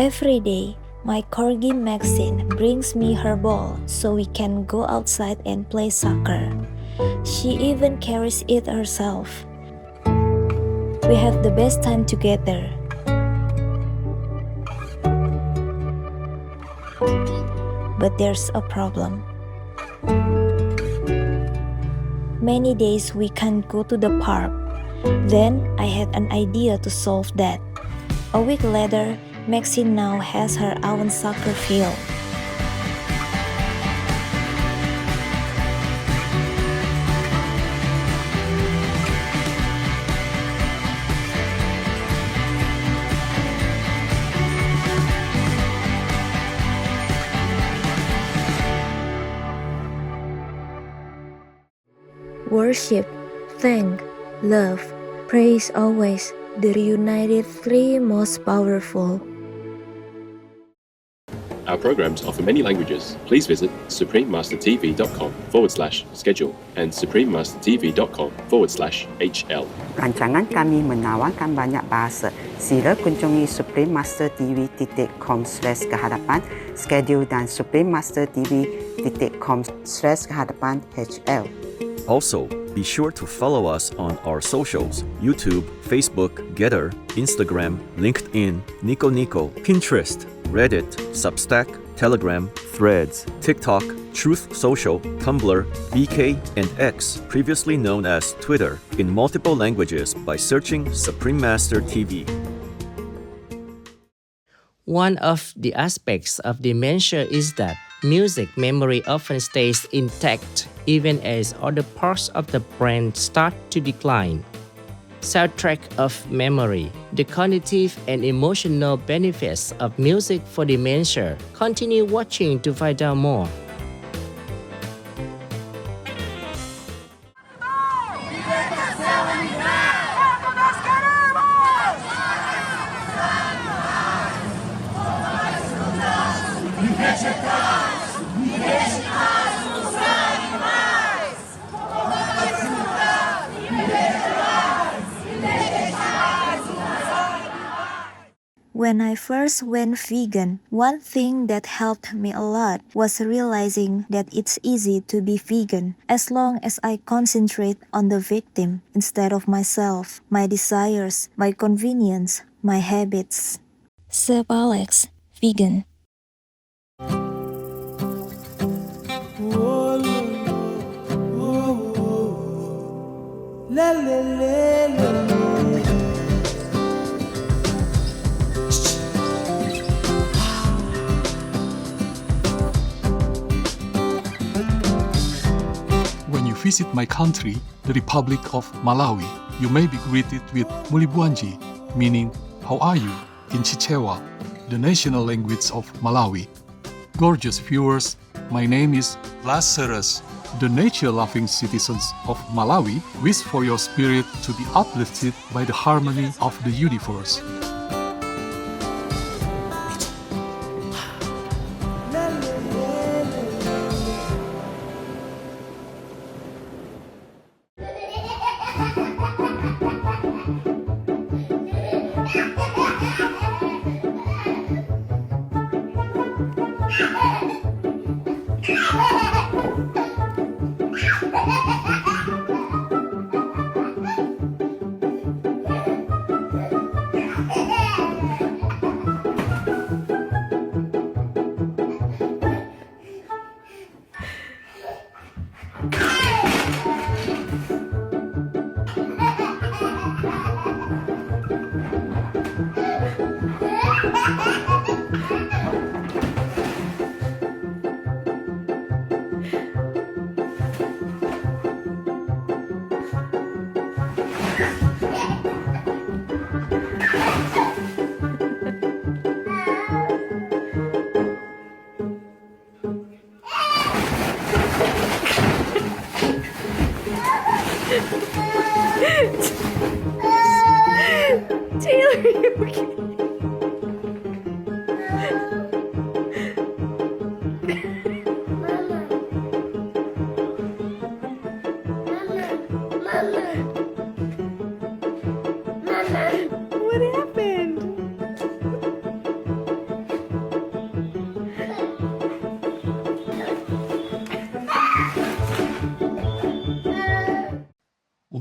Every day, my corgi Maxine brings me her ball so we can go outside and play soccer. She even carries it herself. We have the best time together. But there's a problem. Many days we can't go to the park. Then I had an idea to solve that. A week later, Maxine now has her own soccer field. Worship, thank, love, praise always, the united three most powerful. Our programs offer many languages. Please visit suprememastertv.com/schedule and suprememastertv.com/hl. Rancangan kami menawarkan banyak bahasa. Sila kunjungi suprememastertv.com/kehadapan, schedule dan suprememastertv.com/kehadapan hl. Also, be sure to follow us on our socials: YouTube, Facebook, Getter, Instagram, LinkedIn, Nico Nico, Pinterest, Reddit, Substack, Telegram, Threads, TikTok, Truth Social, Tumblr, VK, and X, previously known as Twitter, in multiple languages by searching Supreme Master TV. One of the aspects of dementia is that music memory often stays intact even as other parts of the brain start to decline. Soundtrack of memory, the cognitive and emotional benefits of music for dementia. Continue watching to find out more. When I first went vegan, one thing that helped me a lot was realizing that it's easy to be vegan as long as I concentrate on the victim instead of myself, my desires, my convenience, my habits. Seb Alex, vegan. When you visit my country, the Republic of Malawi, you may be greeted with Mulibwanji, meaning "How are you?" in Chichewa, the national language of Malawi. Gorgeous viewers, my name is Lazarus. The nature-loving citizens of Malawi wish for your spirit to be uplifted by the harmony of the universe.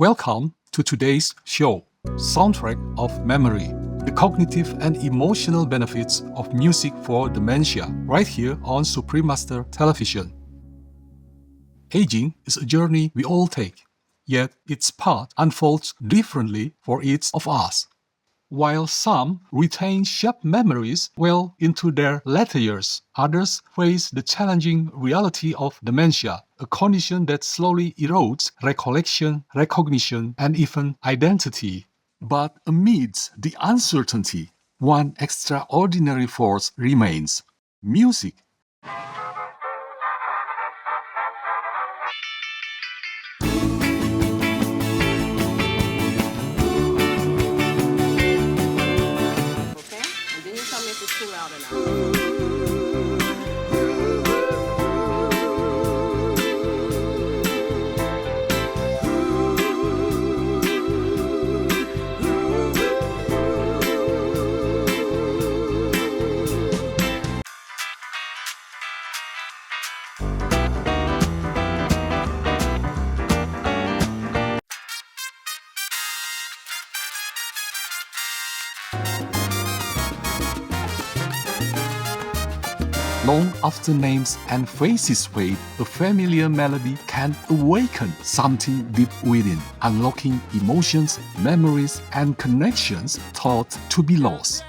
Welcome to today's show, Soundtrack of Memory, the cognitive and emotional benefits of music for dementia, right here on Supreme Master Television. Aging is a journey we all take, yet its path unfolds differently for each of us. While some retain sharp memories well into their later years, others face the challenging reality of dementia, a condition that slowly erodes recollection, recognition, and even identity. But amidst the uncertainty, one extraordinary force remains: music. Long after names and faces fade, a familiar melody can awaken something deep within, unlocking emotions, memories, and connections thought to be lost.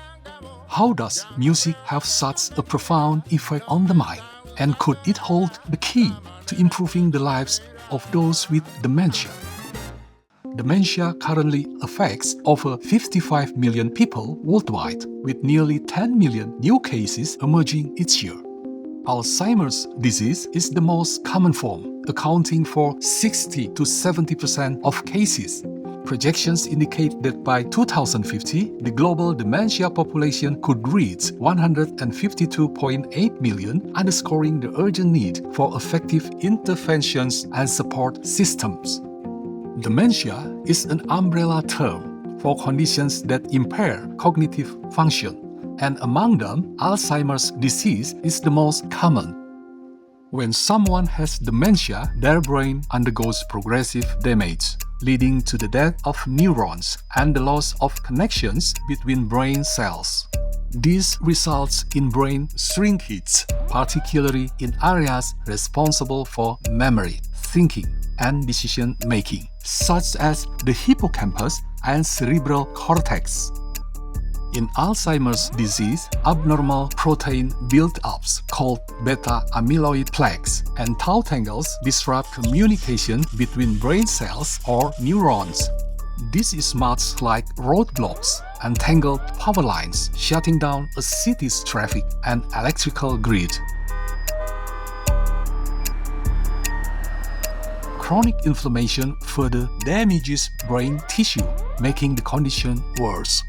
How does music have such a profound effect on the mind? And could it hold the key to improving the lives of those with dementia? Dementia currently affects over 55 million people worldwide, with nearly 10 million new cases emerging each year. Alzheimer's disease is the most common form, accounting for 60 to 70% of cases. Projections indicate that by 2050, the global dementia population could reach 152.8 million, underscoring the urgent need for effective interventions and support systems. Dementia is an umbrella term for conditions that impair cognitive function, and among them, Alzheimer's disease is the most common. When someone has dementia, their brain undergoes progressive damage, leading to the death of neurons and the loss of connections between brain cells. This results in brain shrinkage, particularly in areas responsible for memory, thinking, and decision-making, such as the hippocampus and cerebral cortex. In Alzheimer's disease, abnormal protein build-ups called beta-amyloid plaques and tau tangles disrupt communication between brain cells or neurons. This is much like roadblocks, entangled power lines shutting down a city's traffic and electrical grid. Chronic inflammation further damages brain tissue, making the condition worse.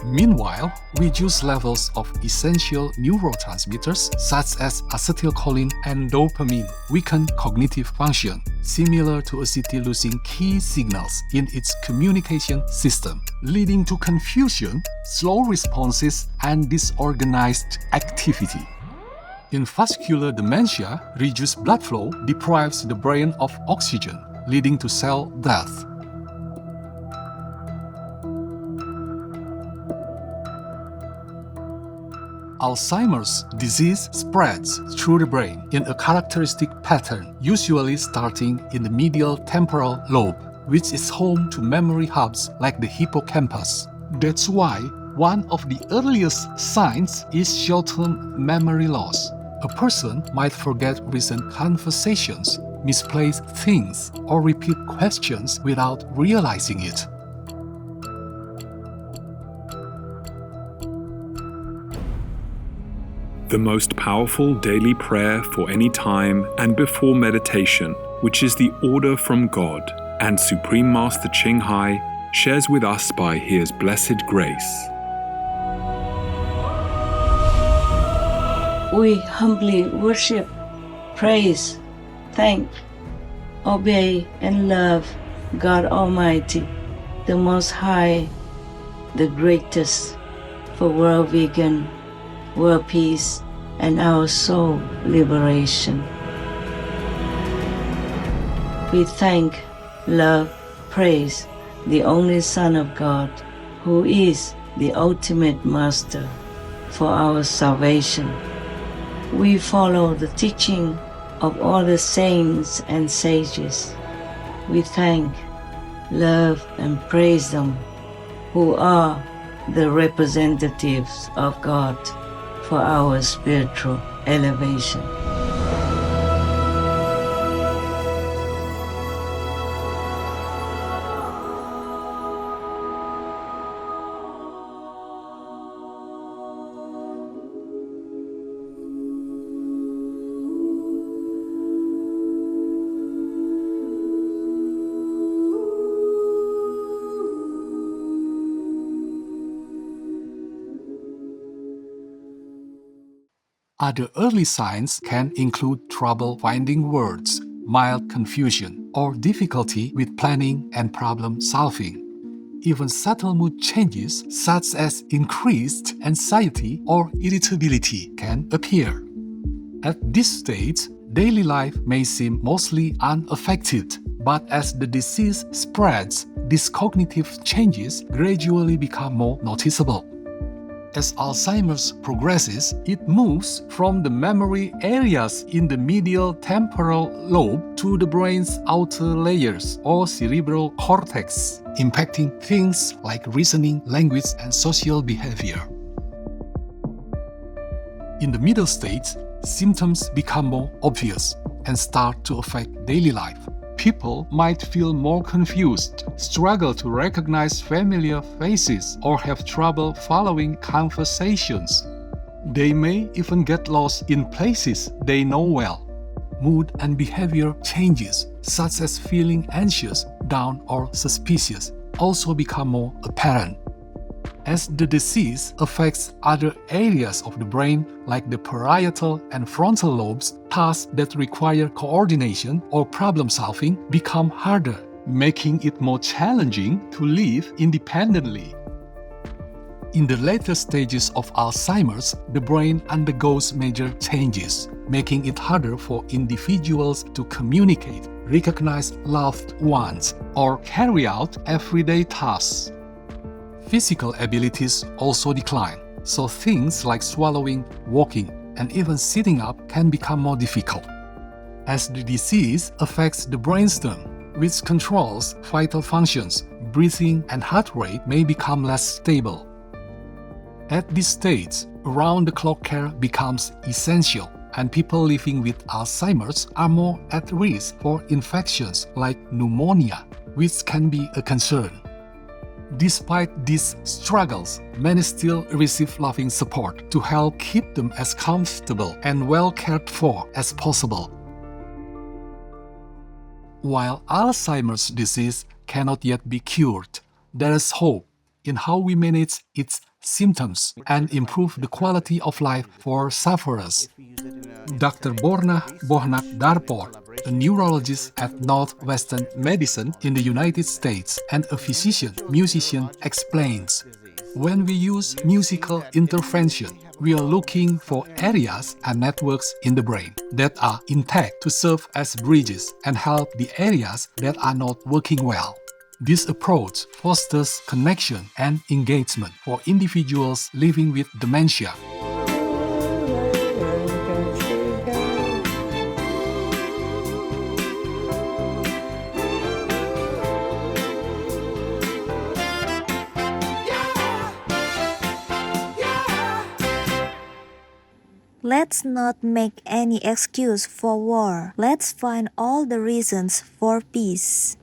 Meanwhile, reduced levels of essential neurotransmitters such as acetylcholine and dopamine weaken cognitive function, similar to a city losing key signals in its communication system, leading to confusion, slow responses, and disorganized activity. In vascular dementia, reduced blood flow deprives the brain of oxygen, leading to cell death. Alzheimer's disease spreads through the brain in a characteristic pattern, usually starting in the medial temporal lobe, which is home to memory hubs like the hippocampus. That's why one of the earliest signs is short-term memory loss. A person might forget recent conversations, misplace things, or repeat questions without realizing it. The most powerful daily prayer for any time and before meditation, which is the order from God, and Supreme Master Ching Hai shares with us by His blessed grace. We humbly worship, praise, thank, obey, and love God Almighty, the Most High, the greatest, for world vegan, world peace, and our soul liberation. We thank, love, praise the only Son of God, who is the ultimate Master for our salvation. We follow the teaching of all the saints and sages. We thank, love, and praise them, who are the representatives of God for our spiritual elevation. Other early signs can include trouble finding words, mild confusion, or difficulty with planning and problem solving. Even subtle mood changes, such as increased anxiety or irritability, can appear. At this stage, daily life may seem mostly unaffected, but as the disease spreads, these cognitive changes gradually become more noticeable. As Alzheimer's progresses, it moves from the memory areas in the medial temporal lobe to the brain's outer layers or cerebral cortex, impacting things like reasoning, language, and social behavior. In the middle stage, symptoms become more obvious and start to affect daily life. People might feel more confused, struggle to recognize familiar faces, or have trouble following conversations. They may even get lost in places they know well. Mood and behavior changes, such as feeling anxious, down, or suspicious, also become more apparent. As the disease affects other areas of the brain, like the parietal and frontal lobes, tasks that require coordination or problem solving become harder, making it more challenging to live independently. In the later stages of Alzheimer's, the brain undergoes major changes, making it harder for individuals to communicate, recognize loved ones, or carry out everyday tasks. Physical abilities also decline, so things like swallowing, walking, and even sitting up can become more difficult. As the disease affects the brainstem, which controls vital functions, breathing and heart rate may become less stable. At this stage, around-the-clock care becomes essential, and people living with Alzheimer's are more at risk for infections like pneumonia, which can be a concern. Despite these struggles, many still receive loving support to help keep them as comfortable and well cared for as possible. While Alzheimer's disease cannot yet be cured, there is hope in how we manage its symptoms and improve the quality of life for sufferers. Dr. Borna Bohnak-Darpor, a neurologist at Northwestern Medicine in the United States and a physician-musician, explains, when we use musical intervention, we are looking for areas and networks in the brain that are intact to serve as bridges and help the areas that are not working well. This approach fosters connection and engagement for individuals living with dementia. Let's not make any excuse for war. Let's find all the reasons for peace.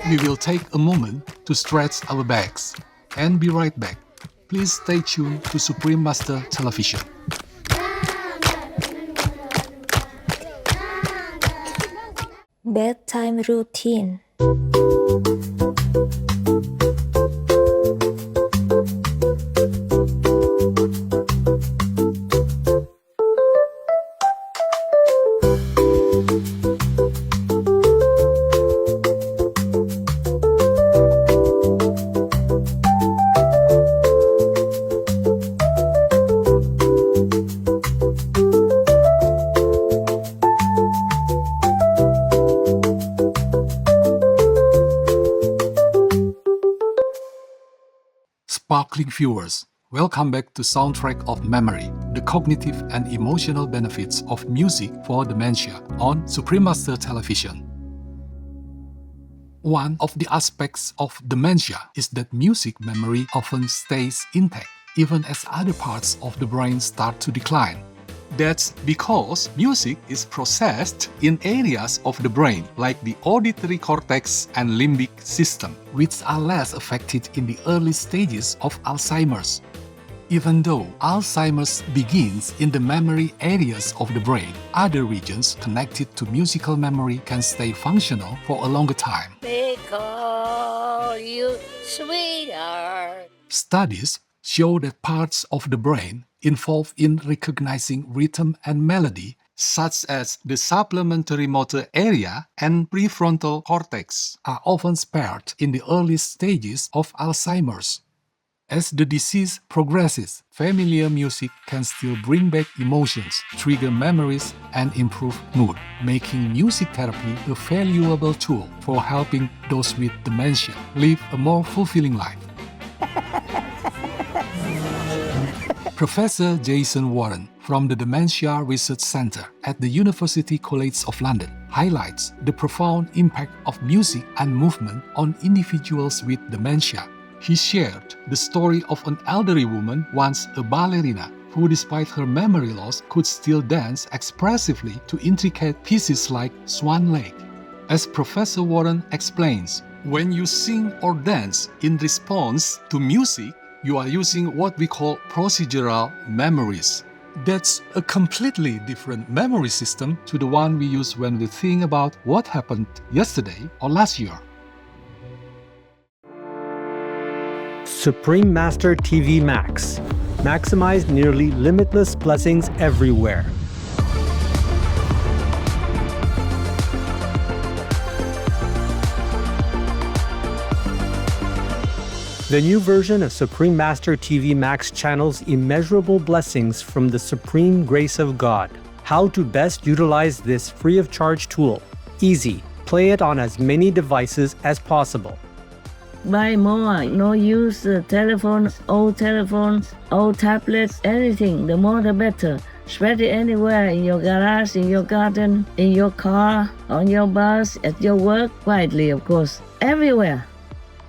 We will take a moment to stretch our backs and be right back. Please stay tuned to Supreme Master Television. Bedtime routine. Sparkling viewers, welcome back to Soundtrack of Memory, the cognitive and emotional benefits of music for dementia on Supreme Master Television. One of the aspects of dementia is that music memory often stays intact, even as other parts of the brain start to decline. That's because music is processed in areas of the brain like the auditory cortex and limbic system, which are less affected in the early stages of Alzheimer's. Even though Alzheimer's begins in the memory areas of the brain, other regions connected to musical memory can stay functional for a longer time. They call you sweetheart. Studies show that parts of the brain involved in recognizing rhythm and melody, such as the supplementary motor area and prefrontal cortex, are often spared in the early stages of Alzheimer's. As the disease progresses, familiar music can still bring back emotions, trigger memories, and improve mood, making music therapy a valuable tool for helping those with dementia live a more fulfilling life. Professor Jason Warren from the Dementia Research Center at the University College of London highlights the profound impact of music and movement on individuals with dementia. He shared the story of an elderly woman, once a ballerina, who despite her memory loss could still dance expressively to intricate pieces like Swan Lake. As Professor Warren explains, when you sing or dance in response to music, you are using what we call procedural memories. That's a completely different memory system to the one we use when we think about what happened yesterday or last year. Supreme Master TV Max. Maximize nearly limitless blessings everywhere. The new version of Supreme Master TV Max channels immeasurable blessings from the supreme grace of God. How to best utilize this free of charge tool? Easy. Play it on as many devices as possible. Buy more, no use telephones, old tablets, anything. The more the better. Spread it anywhere, in your garage, in your garden, in your car, on your bus, at your work, quietly of course, everywhere.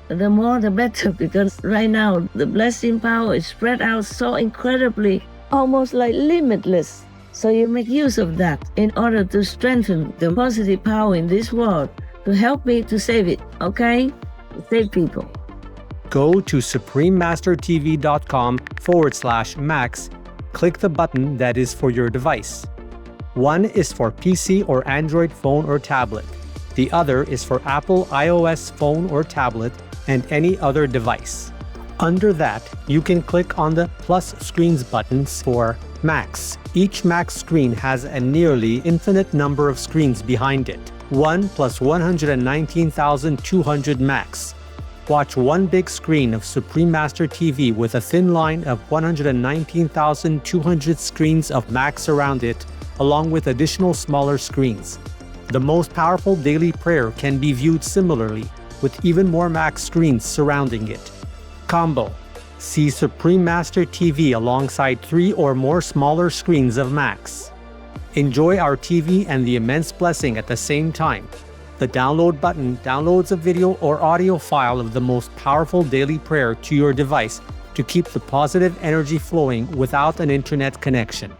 The more the better, because right now the blessing power is spread out so incredibly, almost like limitless. So you make use of that in order to strengthen the positive power in this world, to help me to save it, okay? Save people. Go to suprememastertv.com/max. Click the button that is for your device. One is for PC or Android phone or tablet. The other is for Apple iOS phone or tablet and any other device. Under that, you can click on the plus screens buttons for Max. Each Max screen has a nearly infinite number of screens behind it. 1 plus 119,200 Max. Watch one big screen of Supreme Master TV with a thin line of 119,200 screens of Max around it, along with additional smaller screens. The most powerful daily prayer can be viewed similarly, with even more Max screens surrounding it. Combo. See Supreme Master TV alongside 3 or more smaller screens of Max. Enjoy our TV and the immense blessing at the same time. The download button downloads a video or audio file of the most powerful daily prayer to your device to keep the positive energy flowing without an internet connection.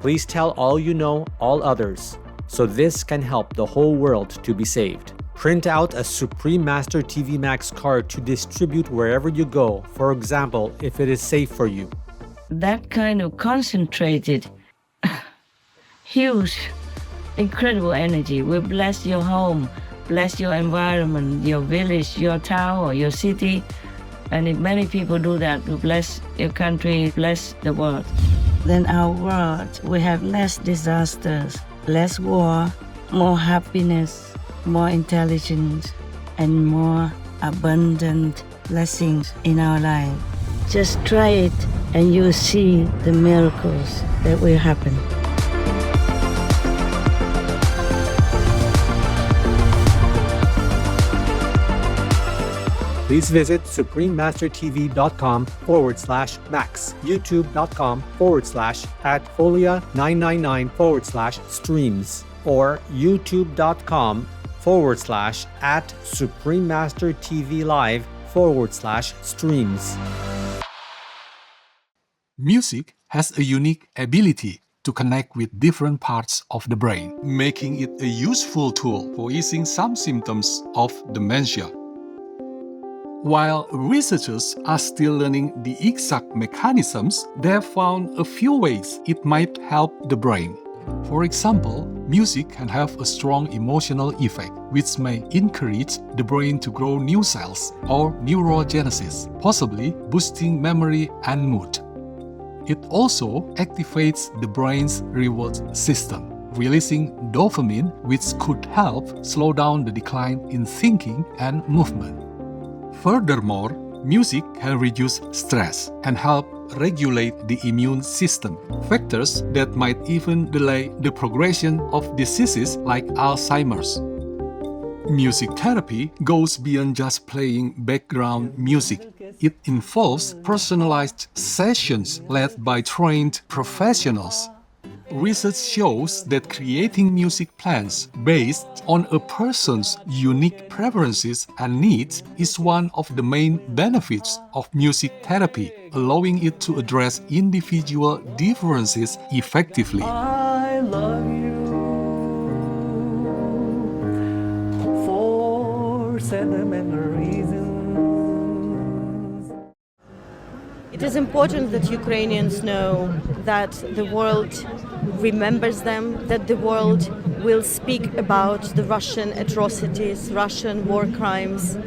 Please tell all you know, all others, so this can help the whole world to be saved. Print out a Supreme Master TV Max card to distribute wherever you go, for example, if it is safe for you. That kind of concentrated, huge, incredible energy will bless your home, bless your environment, your village, your town, or your city. And if many people do that, will bless your country, bless the world. Then our world will have less disasters, less war, more happiness, more intelligence, and more abundant blessings in our life. Just try it and you'll see the miracles that will happen. please visit suprememastertv.com/max, youtube.com/@folia999/streams, or youtube.com/@suprememastertvlive/streams. Music has a unique ability to connect with different parts of the brain, making it a useful tool for easing some symptoms of dementia. While researchers are still learning the exact mechanisms, they have found a few ways it might help the brain. For example, music can have a strong emotional effect, which may encourage the brain to grow new cells or neurogenesis, possibly boosting memory and mood. It also activates the brain's reward system, releasing dopamine, which could help slow down the decline in thinking and movement. Furthermore, music can reduce stress and help regulate the immune system, factors that might even delay the progression of diseases like Alzheimer's. Music therapy goes beyond just playing background music. It involves personalized sessions led by trained professionals. Research shows that creating music plans based on a person's unique preferences and needs is one of the main benefits of music therapy, allowing it to address individual differences effectively. I love you for sentimental reasons. It is important that Ukrainians know that the world remembers them, that the world will speak about the Russian atrocities, Russian war crimes,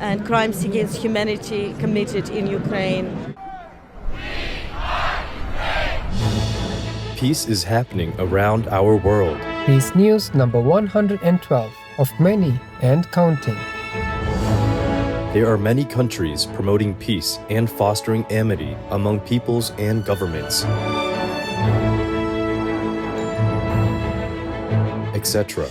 and crimes against humanity committed in Ukraine. Peace is happening around our world. Peace News number 112 of many and counting. There are many countries promoting peace and fostering amity among peoples and governments, etc.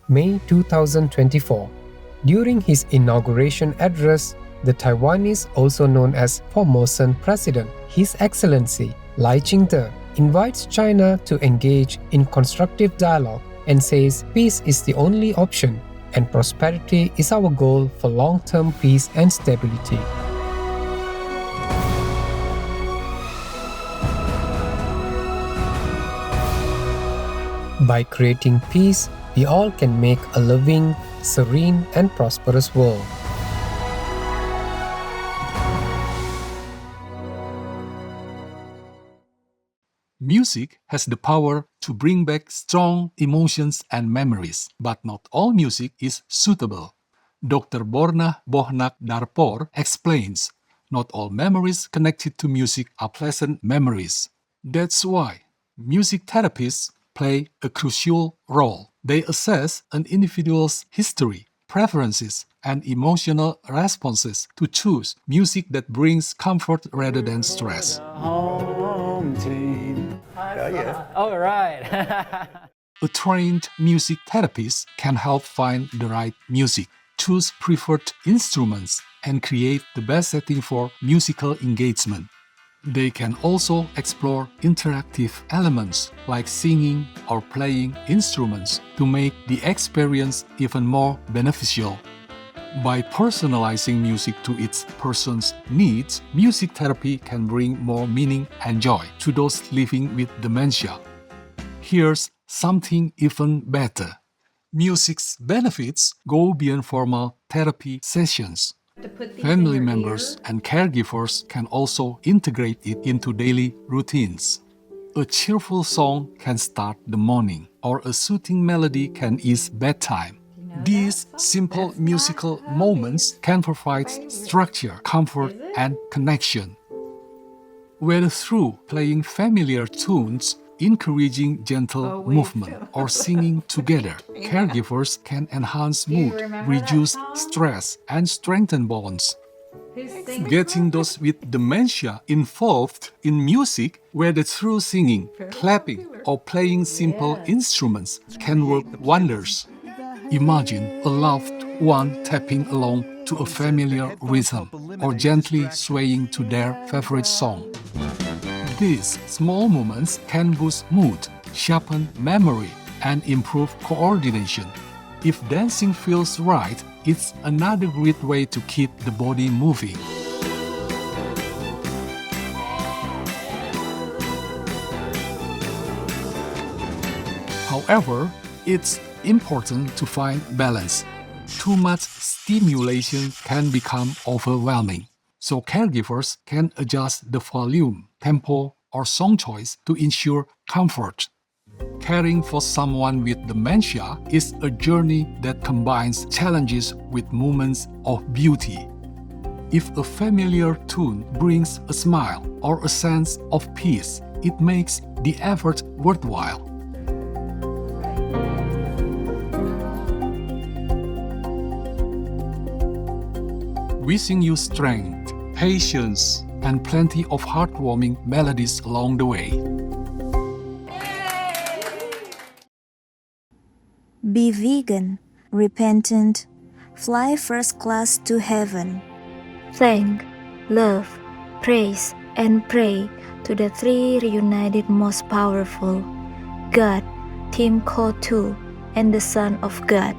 May 2024. During his inauguration address, the Taiwanese, also known as Formosan President, His Excellency Lai Ching-te, invites China to engage in constructive dialogue and says peace is the only option and prosperity is our goal for long-term peace and stability. By creating peace, we all can make a loving, serene, and prosperous world. Music has the power to bring back strong emotions and memories, but not all music is suitable. Dr. Borna Bohnak Darpor explains, not all memories connected to music are pleasant memories. That's why music therapists play a crucial role. They assess an individual's history, preferences, and emotional responses to choose music that brings comfort rather than stress. All right. A trained music therapist can help find the right music, choose preferred instruments, and create the best setting for musical engagement. They can also explore interactive elements like singing or playing instruments to make the experience even more beneficial. By personalizing music to each person's needs, music therapy can bring more meaning and joy to those living with dementia. Here's something even better. Music's benefits go beyond formal therapy sessions. Family members and caregivers can also integrate it into daily routines. A cheerful song can start the morning, or a soothing melody can ease bedtime. These simple musical moments can provide structure, comfort, and connection. Whether through playing familiar tunes, encouraging gentle movement or singing together, caregivers can enhance mood, reduce stress, and strengthen bonds. Getting those with dementia involved in music, whether through singing, clapping, or playing simple instruments, can work wonders. Imagine a loved one tapping along to a familiar rhythm or gently swaying to their favorite song. These small moments can boost mood, sharpen memory, and improve coordination. If dancing feels right, it's another great way to keep the body moving. However, it's important to find balance. Too much stimulation can become overwhelming, so caregivers can adjust the volume, tempo, or song choice to ensure comfort. Caring for someone with dementia is a journey that combines challenges with moments of beauty. If a familiar tune brings a smile or a sense of peace, it makes the effort worthwhile. Wishing you strength, patience, and plenty of heartwarming melodies along the way. Be vegan, repentant, fly first class to heaven. Thank, love, praise, and pray to the three reunited most powerful, God, Team Ko2, and the Son of God.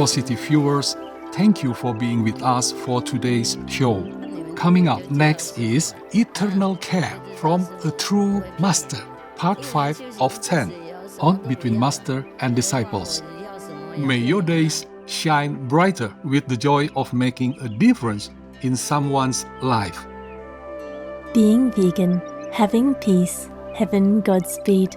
Positive viewers, thank you for being with us for today's show. Coming up next is Eternal Care from a True Master, Part 5 of 10, on Between Master and Disciples. May your days shine brighter with the joy of making a difference in someone's life. Being vegan, having peace, having Godspeed.